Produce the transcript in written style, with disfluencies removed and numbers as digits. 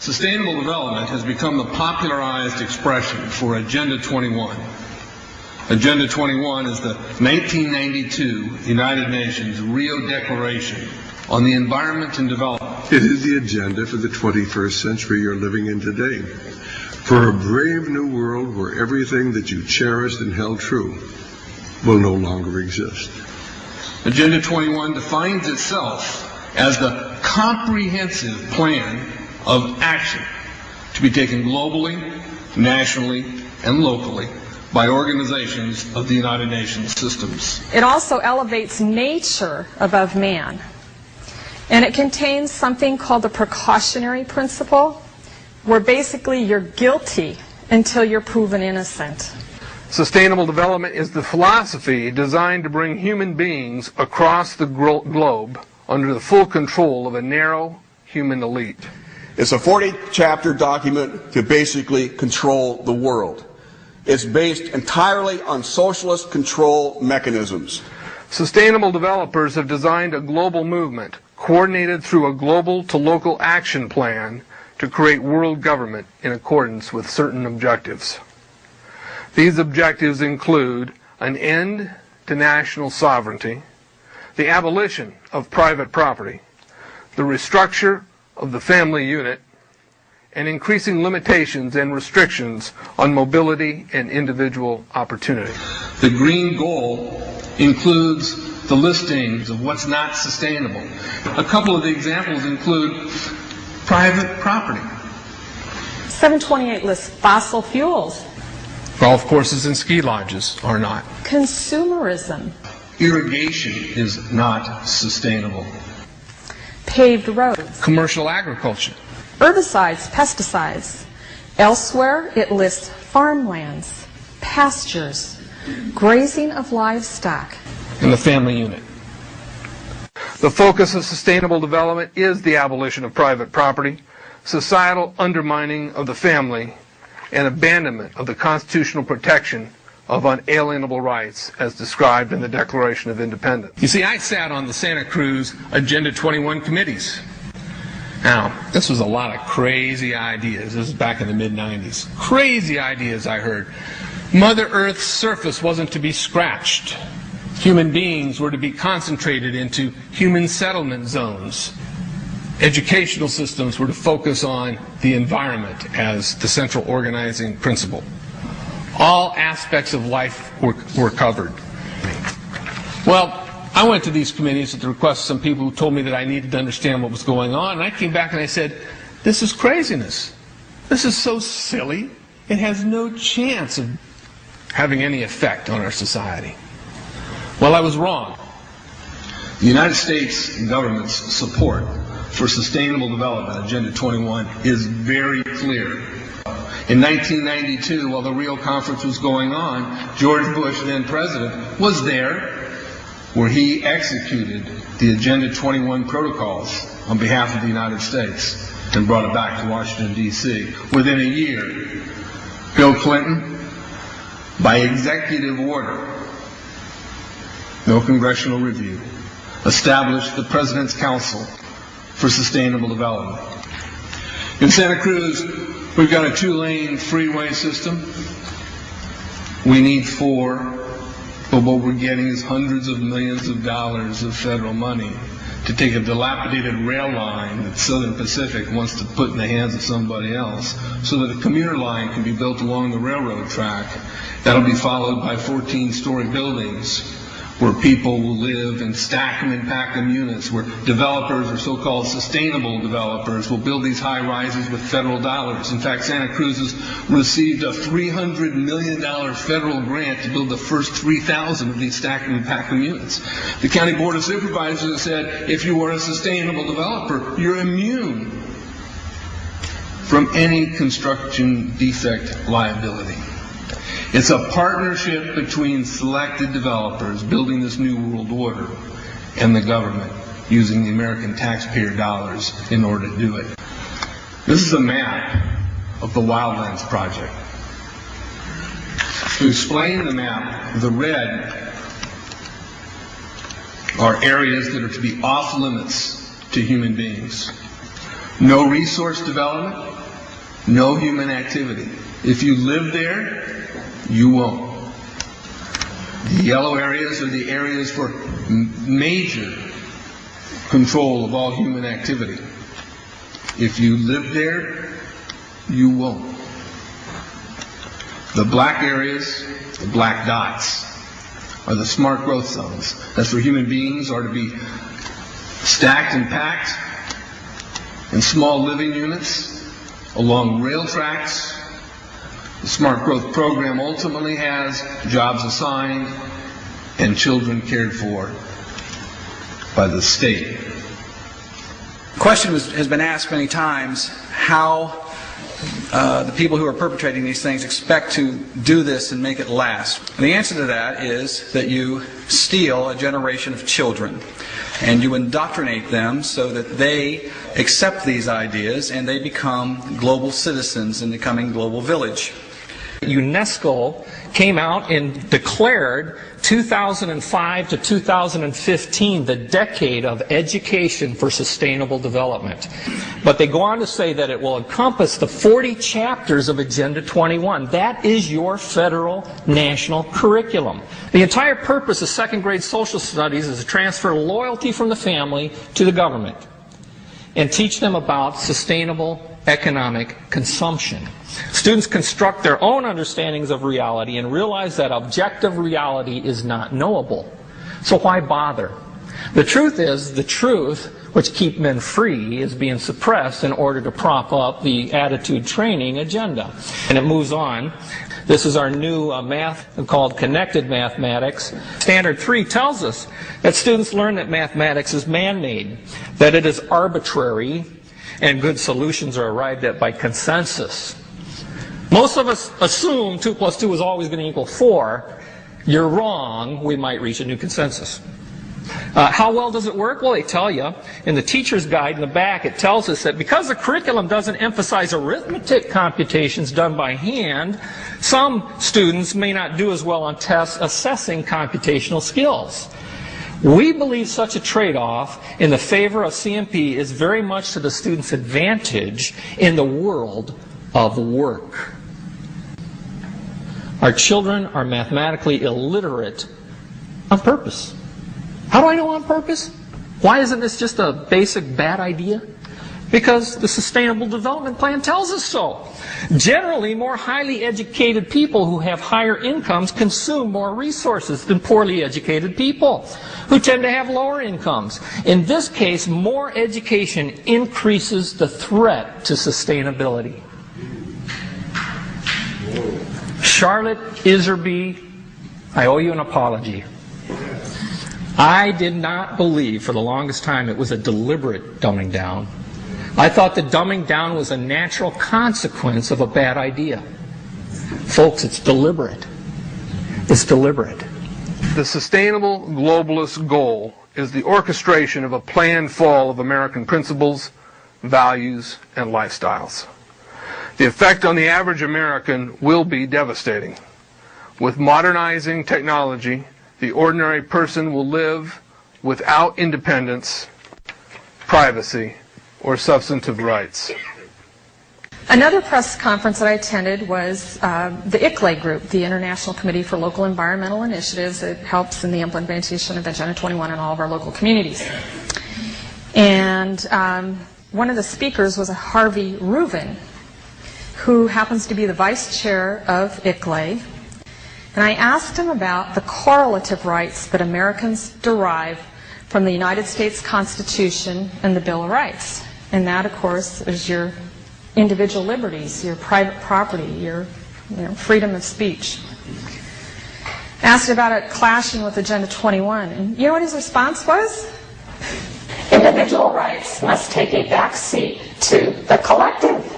Sustainable development has become the popularized expression for Agenda 21. Agenda 21 is the 1992 United Nations Rio Declaration on the Environment and Development. It is the agenda for the 21st century you're living in today. For a brave new world where everything that you cherished and held true will no longer exist. Agenda 21 defines itself as the comprehensive plan of action to be taken globally, nationally, and locally by organizations of the United Nations systems. It also elevates nature above man. And it contains something called the precautionary principle, where basically you're guilty until you're proven innocent. Sustainable development is the philosophy designed to bring human beings across the globe under the full control of a narrow human elite. It's a 40-chapter document to basically control the world. It's based entirely on socialist control mechanisms. Sustainable developers have designed a global movement coordinated through a global to local action plan to create world government in accordance with certain objectives. These objectives include an end to national sovereignty, the abolition of private property, the restructure of the family unit, and increasing limitations and restrictions on mobility and individual opportunity. The green goal includes the listings of what's not sustainable. A couple of the examples include private property. 728 lists fossil fuels. Golf courses and ski lodges are not. Consumerism. Irrigation is not sustainable. Paved roads. Commercial agriculture. Herbicides, pesticides. Elsewhere, it lists farmlands, pastures, grazing of livestock. And the family unit. The focus of sustainable development is the abolition of private property, societal undermining of the family, and abandonment of the constitutional protection of unalienable rights as described in the Declaration of Independence. You see, I sat on the Santa Cruz Agenda 21 committees. Now, this was a lot of crazy ideas. This was back in the mid-90s. Crazy ideas I heard. Mother Earth's surface wasn't to be scratched. Human beings were to be concentrated into human settlement zones. Educational systems were to focus on the environment as the central organizing principle. All aspects of life were covered. Well, I went to these committees at the request of some people who told me that I needed to understand what was going on, and I came back and I said, this is craziness. This is so silly. It has no chance of having any effect on our society. Well, I was wrong. The United States government's support for sustainable development, Agenda 21, is very clear. In 1992, while the Rio Conference was going on, George Bush, then president, was there where he executed the Agenda 21 protocols on behalf of the United States and brought it back to Washington, D.C. Within a year, Bill Clinton, by executive order, no congressional review, established the President's Council for Sustainable Development. In Santa Cruz, we've got a 2-lane freeway system. We need 4, but what we're getting is hundreds of millions of dollars of federal money to take a dilapidated rail line that Southern Pacific wants to put in the hands of somebody else so that a commuter line can be built along the railroad track. That'll be followed by 14-story buildings where people will live and stack them and pack them units, where developers or so-called sustainable developers will build these high rises with federal dollars. In fact, Santa Cruz has received a $300 million federal grant to build the first 3,000 of these stack them and pack them units. The County Board of Supervisors has said if you are a sustainable developer, you're immune from any construction defect liability. It's a partnership between selected developers building this new world order and the government using the American taxpayer dollars in order to do it. This is a map of the Wildlands Project. To explain the map, the red are areas that are to be off limits to human beings. No resource development, no human activity. If you live there, you won't. The yellow areas are the areas for major control of all human activity. If you live there, you won't. The black areas, the black dots, are the smart growth zones. That's where human beings are to be stacked and packed in small living units along rail tracks. The smart growth program ultimately has jobs assigned and children cared for by the state. The question has been asked many times how the people who are perpetrating these things expect to do this and make it last. And the answer to that is that you steal a generation of children and you indoctrinate them so that they accept these ideas and they become global citizens in the coming global village. UNESCO came out and declared 2005 to 2015 the decade of education for sustainable development. But they go on to say that it will encompass the 40 chapters of Agenda 21. That is your federal national curriculum. The entire purpose of second grade social studies is to transfer loyalty from the family to the government and teach them about sustainable economic consumption. Students construct their own understandings of reality and realize that objective reality is not knowable. So why bother? The truth is, the truth which keep men free is being suppressed in order to prop up the attitude training agenda. And it moves on. This is our new math called connected mathematics. Standard 3 tells us that students learn that mathematics is man-made, that it is arbitrary, and good solutions are arrived at by consensus. Most of us assume 2 plus 2 is always going to equal 4. You're wrong. We might reach a new consensus. How well does it work? Well, they tell you in the teacher's guide in the back, it tells us that because the curriculum doesn't emphasize arithmetic computations done by hand, some students may not do as well on tests assessing computational skills. We believe such a trade-off in the favor of CMP is very much to the student's advantage in the world of work. Our children are mathematically illiterate on purpose. How do I know on purpose? Why isn't this just a basic bad idea? Because the Sustainable Development Plan tells us so. Generally, more highly educated people who have higher incomes consume more resources than poorly educated people who tend to have lower incomes. In this case, more education increases the threat to sustainability. Charlotte Iserby, I owe you an apology. I did not believe for the longest time it was a deliberate dumbing down. I thought the dumbing down was a natural consequence of a bad idea. Folks, it's deliberate. It's deliberate. The sustainable globalist goal is the orchestration of a planned fall of American principles, values, and lifestyles. The effect on the average American will be devastating. With modernizing technology, the ordinary person will live without independence, privacy, or substantive rights. Another press conference that I attended was the ICLE group, the International Committee for Local Environmental Initiatives. It helps in the implementation of Agenda 21 in all of our local communities. And one of the speakers was a Harvey Reuven, who happens to be the vice chair of ICLE. And I asked him about the correlative rights that Americans derive from the United States Constitution and the Bill of Rights. And that, of course, is your individual liberties, your private property, your freedom of speech. Asked about it clashing with Agenda 21. And you know what his response was? Individual rights must take a back seat to the collective.